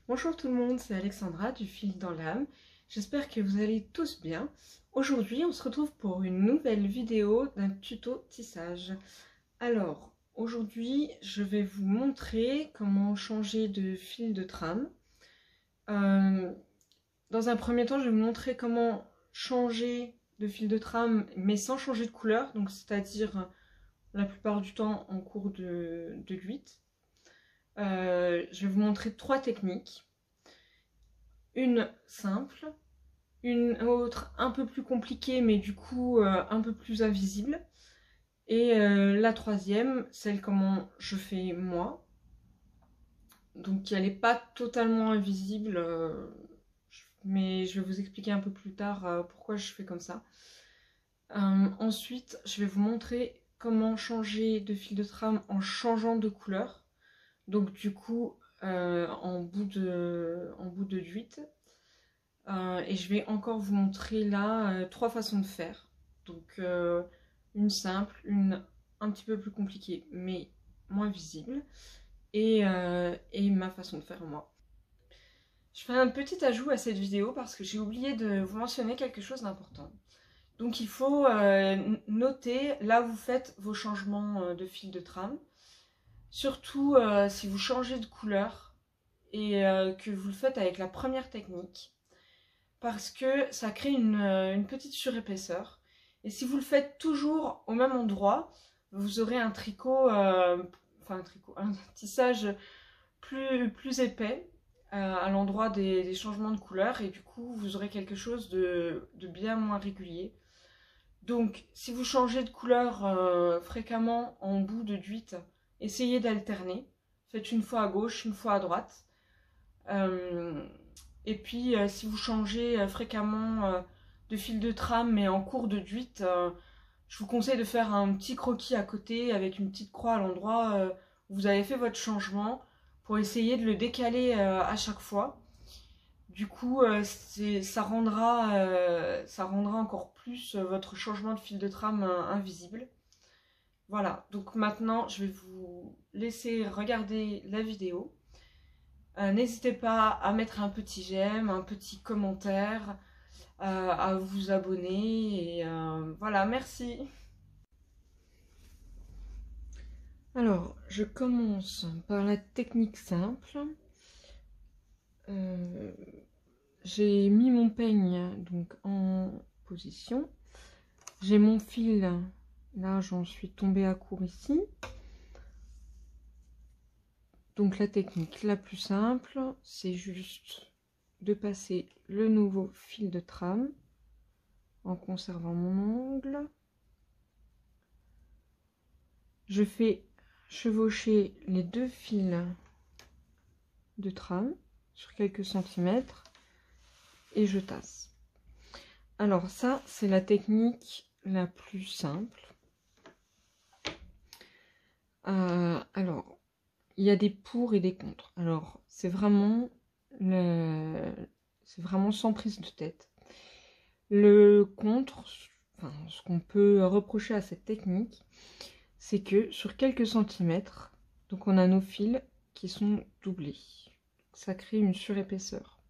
Bonjour tout le monde, c'est Alexandra du Fil dans l'âme. J'espère que vous allez tous bien. Aujourd'hui, on se retrouve pour une nouvelle vidéo d'un tuto tissage. Alors, aujourd'hui, je vais vous montrer comment changer de fil de trame. Dans un premier temps, je vais vous montrer comment changer de fil de trame, mais sans changer de couleur, donc c'est-à-dire la plupart du temps en cours de l'huile. Je vais vous montrer 3 techniques. Une simple, une autre un peu plus compliquée mais du coup un peu plus invisible, et la troisième, celle comment je fais moi, donc elle n'est pas totalement invisible, mais je vais vous expliquer un peu plus tard pourquoi je fais comme ça. Ensuite, je vais vous montrer comment changer de fil de trame en changeant de couleur, donc du coup en bout de 8. Et je vais encore vous montrer là 3 façons de faire. Donc une simple, une un petit peu plus compliquée mais moins visible, et ma façon de faire moi. Je fais un petit ajout à cette vidéo parce que j'ai oublié de vous mentionner quelque chose d'important. Donc il faut noter là où vous faites vos changements de fil de trame. Surtout si vous changez de couleur et que vous le faites avec la première technique, parce que ça crée une petite surépaisseur. Et si vous le faites toujours au même endroit, vous aurez un tricot, un tissage plus épais à l'endroit des changements de couleur, et du coup vous aurez quelque chose de bien moins régulier. Donc si vous changez de couleur fréquemment en bout de 8, essayez d'alterner. Faites une fois à gauche, une fois à droite. Et puis si vous changez fréquemment de fil de trame mais en cours de 8, je vous conseille de faire un petit croquis à côté avec une petite croix à l'endroit où vous avez fait votre changement, pour essayer de le décaler à chaque fois. Du coup ça rendra encore plus votre changement de fil de trame invisible. Voilà, donc maintenant je vais vous laisser regarder la vidéo. N'hésitez pas à mettre un petit j'aime, un petit commentaire, à vous abonner, et voilà, merci. Alors, je commence par la technique simple. J'ai mis mon peigne donc en position. J'ai mon fil, là j'en suis tombée à court ici. Donc la technique la plus simple, c'est juste de passer le nouveau fil de trame en conservant mon angle. Je fais chevaucher les 2 fils de trame sur quelques centimètres et je tasse. Alors ça, c'est la technique la plus simple. Alors, il y a des pour et des contre. Alors, c'est vraiment sans prise de tête. Le contre, enfin, ce qu'on peut reprocher à cette technique, c'est que sur quelques centimètres, donc on a nos fils qui sont doublés. Ça crée une surépaisseur.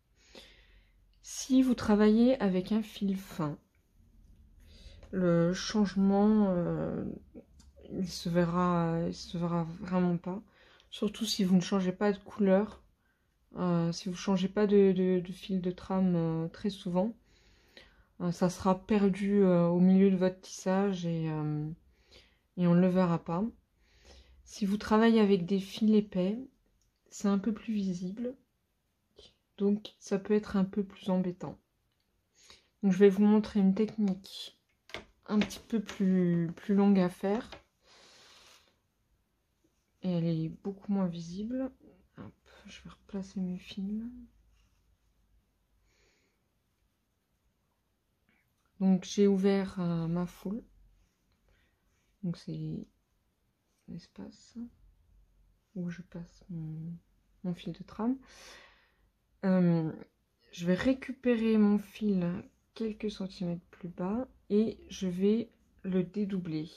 Si vous travaillez avec un fil fin, le changement il se verra vraiment pas. Surtout si vous ne changez pas de couleur, si vous ne changez pas de fil de trame très souvent, ça sera perdu au milieu de votre tissage, et on ne le verra pas. Si vous travaillez avec des fils épais, c'est un peu plus visible, donc ça peut être un peu plus embêtant. Donc je vais vous montrer une technique un petit peu plus longue à faire, et elle est beaucoup moins visible. Hop, je vais replacer mes fils. Donc j'ai ouvert ma foule, donc c'est l'espace où je passe mon fil de trame. Je vais récupérer mon fil quelques centimètres plus bas et je vais le dédoubler.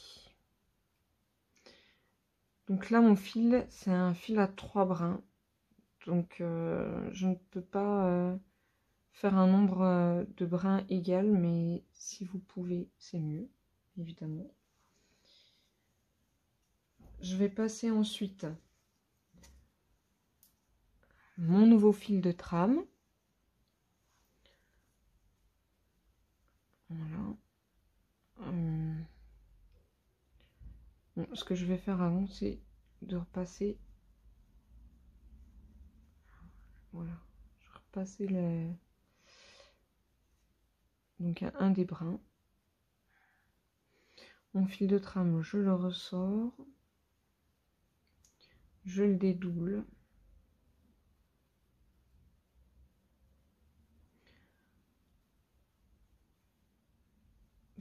Donc là mon fil, c'est un fil à 3 brins, donc je ne peux pas faire un nombre de brins égal, mais si vous pouvez, c'est mieux, évidemment. Je vais passer ensuite mon nouveau fil de trame. Voilà. Bon, ce que je vais faire avant, c'est de repasser. Voilà. Je vais repasser donc un des brins. Mon fil de trame, je le ressors. Je le dédouble.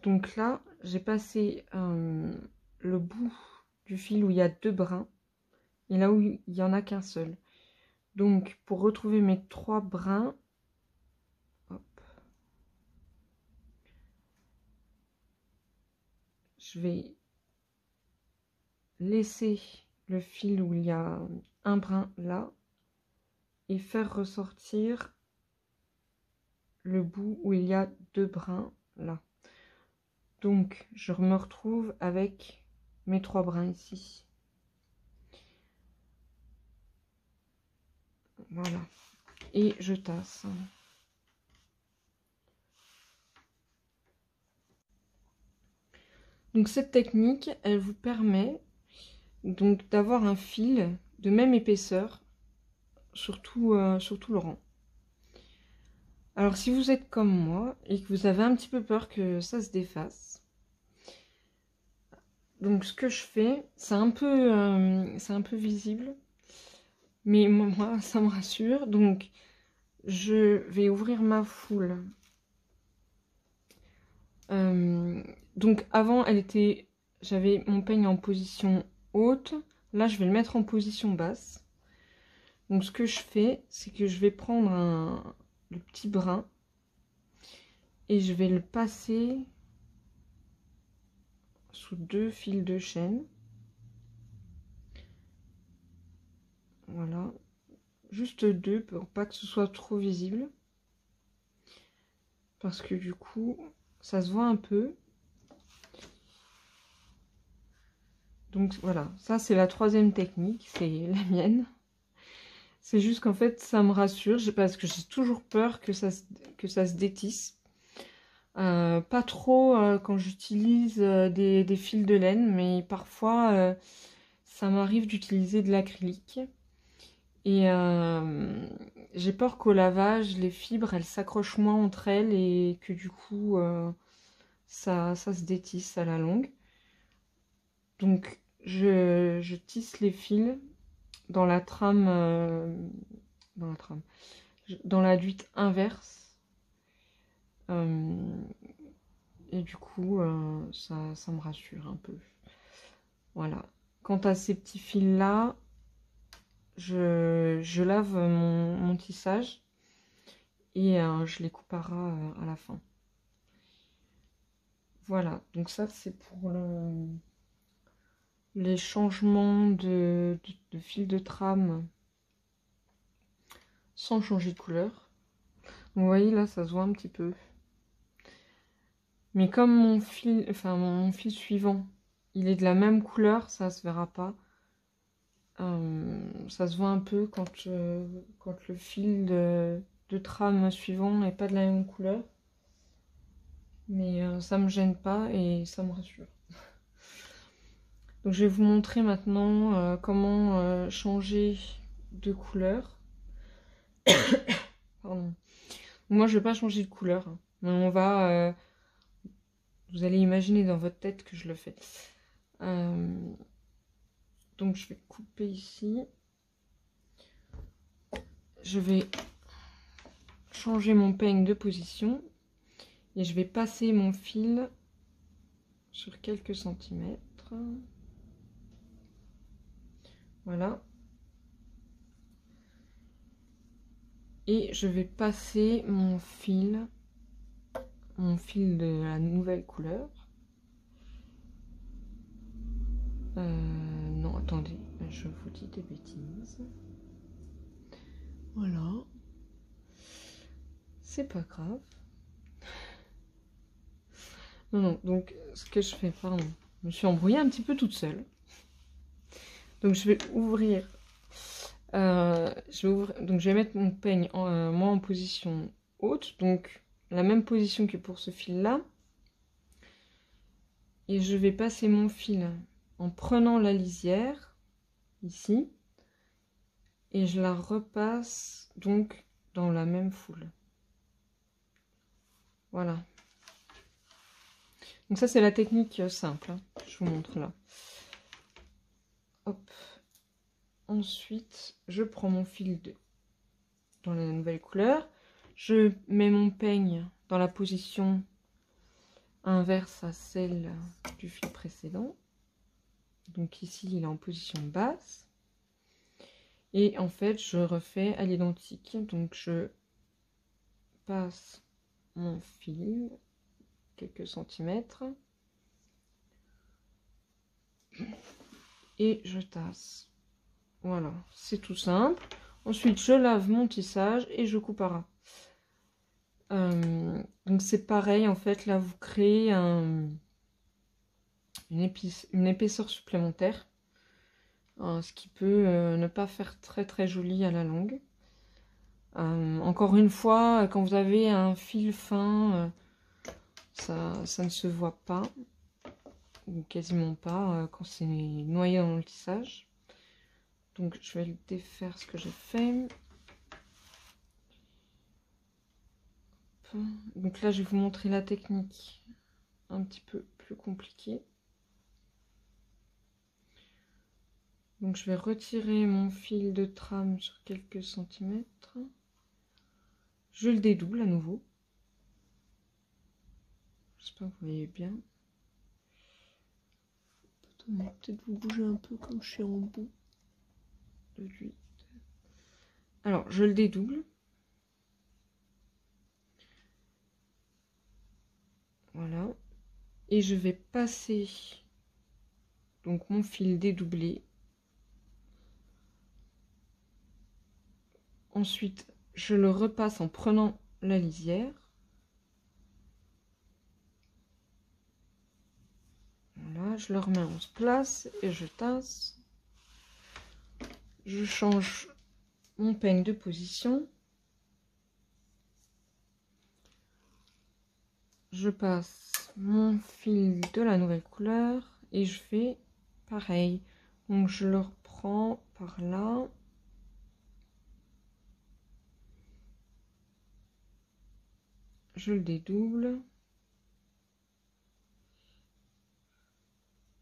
Donc là, j'ai passé le bout du fil où il y a 2 brins et là où il n'y en a qu'un seul. Donc pour retrouver mes 3 brins, hop, je vais laisser le fil où il y a un brin là et faire ressortir le bout où il y a 2 brins là. Donc je me retrouve avec mes 3 brins ici. Voilà. Et je tasse. Donc cette technique, elle vous permet donc d'avoir un fil de même épaisseur sur tout le rang. Alors si vous êtes comme moi et que vous avez un petit peu peur que ça se défasse, donc ce que je fais, c'est un peu visible, mais moi ça me rassure. Donc je vais ouvrir ma foule. Donc avant j'avais mon peigne en position haute. Là je vais le mettre en position basse. Donc ce que je fais, c'est que je vais prendre le petit brin et je vais le passer sous 2 fils de chaîne. Voilà, juste 2 pour pas que ce soit trop visible. Parce que du coup, ça se voit un peu. Donc voilà, ça c'est la 3e technique, c'est la mienne. C'est juste qu'en fait, ça me rassure, parce que j'ai toujours peur que ça se détisse. Pas trop quand j'utilise des fils de laine, mais parfois ça m'arrive d'utiliser de l'acrylique. Et j'ai peur qu'au lavage, les fibres, elles s'accrochent moins entre elles et que du coup, ça se détisse à la longue. Donc, je tisse les fils dans la trame, dans la duite inverse. Et du coup, ça me rassure un peu. Voilà. Quant à ces petits fils-là, je lave mon tissage et je les coupe à ras à la fin. Voilà, donc ça c'est pour les changements de fil de trame sans changer de couleur. Donc, vous voyez là, ça se voit un petit peu. Mais comme mon fil suivant, il est de la même couleur, ça se verra pas. Ça se voit un peu quand le fil de trame suivant n'est pas de la même couleur. Mais ça me gêne pas et ça me rassure. Donc je vais vous montrer maintenant comment changer de couleur. Pardon. Moi je vais pas changer de couleur, hein, mais on va... vous allez imaginer dans votre tête que je le fais. Donc je vais couper ici. Je vais changer mon peigne de position. Et je vais passer mon fil sur quelques centimètres. Voilà. Et je vais passer mon fil de la nouvelle couleur. Non, attendez, je vous dis des bêtises. Voilà. C'est pas grave. Non, non, donc ce que je fais, pardon, je me suis embrouillée un petit peu toute seule. Donc je vais ouvrir, donc je vais mettre mon peigne moi en position haute, donc la même position que pour ce fil-là. Et je vais passer mon fil en prenant la lisière, ici, et je la repasse donc dans la même foule. Voilà. Donc ça c'est la technique simple, hein. Je vous montre là. Hop. Ensuite, je prends mon fil dans la nouvelle couleur. Je mets mon peigne dans la position inverse à celle du fil précédent. Donc ici, il est en position basse. Et en fait, je refais à l'identique. Donc je passe mon fil quelques centimètres et je tasse. Voilà, c'est tout simple. Ensuite, je lave mon tissage et je coupe à ras. Donc c'est pareil, en fait, là, vous créez une épaisseur supplémentaire, ce qui peut ne pas faire très très joli à la longue. Encore une fois, quand vous avez un fil fin, ça ne se voit pas, ou quasiment pas, quand c'est noyé dans le tissage. Donc je vais le défaire ce que j'ai fait. Donc là, je vais vous montrer la technique un petit peu plus compliquée. Donc je vais retirer mon fil de trame sur quelques centimètres. Je le dédouble à nouveau. J'espère que vous voyez bien. Peut-être vous bouger un peu comme je suis en bout de 8. Alors je le dédouble. Voilà. Et je vais passer donc mon fil dédoublé. Ensuite, je le repasse en prenant la lisière. Voilà, je le remets en place et je tasse. Je change mon peigne de position. Je passe mon fil de la nouvelle couleur et je fais pareil. Donc je le reprends par là. Je le dédouble.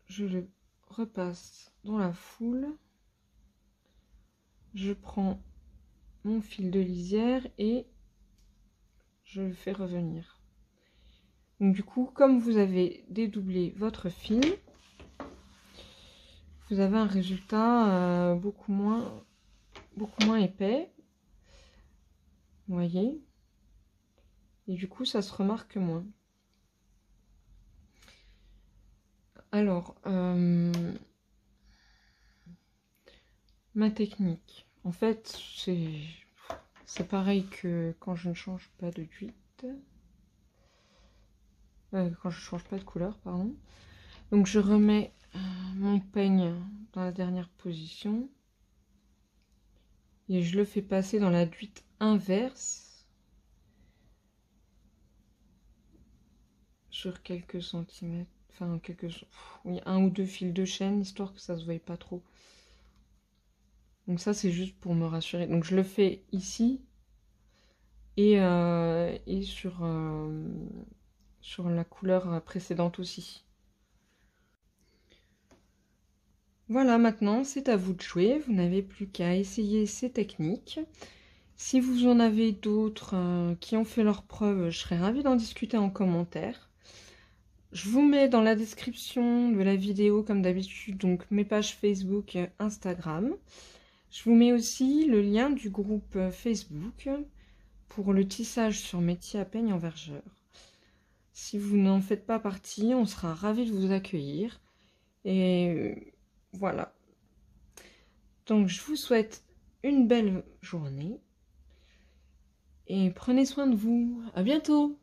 Je le repasse dans la foule. Je prends mon fil de lisière et je le fais revenir. Donc du coup, comme vous avez dédoublé votre fil, vous avez un résultat beaucoup moins épais. Vous voyez? Et du coup, ça se remarque moins. Alors, ma technique, en fait, c'est pareil que quand je ne change pas de huile, quand je ne change pas de couleur, pardon. Donc, je remets mon peigne dans la dernière position et je le fais passer dans la duite inverse sur quelques centimètres, enfin oui, un ou deux fils de chaîne, histoire que ça se voie pas trop. Donc ça c'est juste pour me rassurer. Donc je le fais ici et sur la couleur précédente aussi. Voilà, maintenant c'est à vous de jouer, vous n'avez plus qu'à essayer ces techniques. Si vous en avez d'autres qui ont fait leurs preuves, je serais ravie d'en discuter en commentaire. Je vous mets dans la description de la vidéo, comme d'habitude, donc mes pages Facebook, Instagram. Je vous mets aussi le lien du groupe Facebook pour le tissage sur métier à peigne en vergeur. Si vous n'en faites pas partie, on sera ravis de vous accueillir. Et voilà. Donc je vous souhaite une belle journée et prenez soin de vous. À bientôt!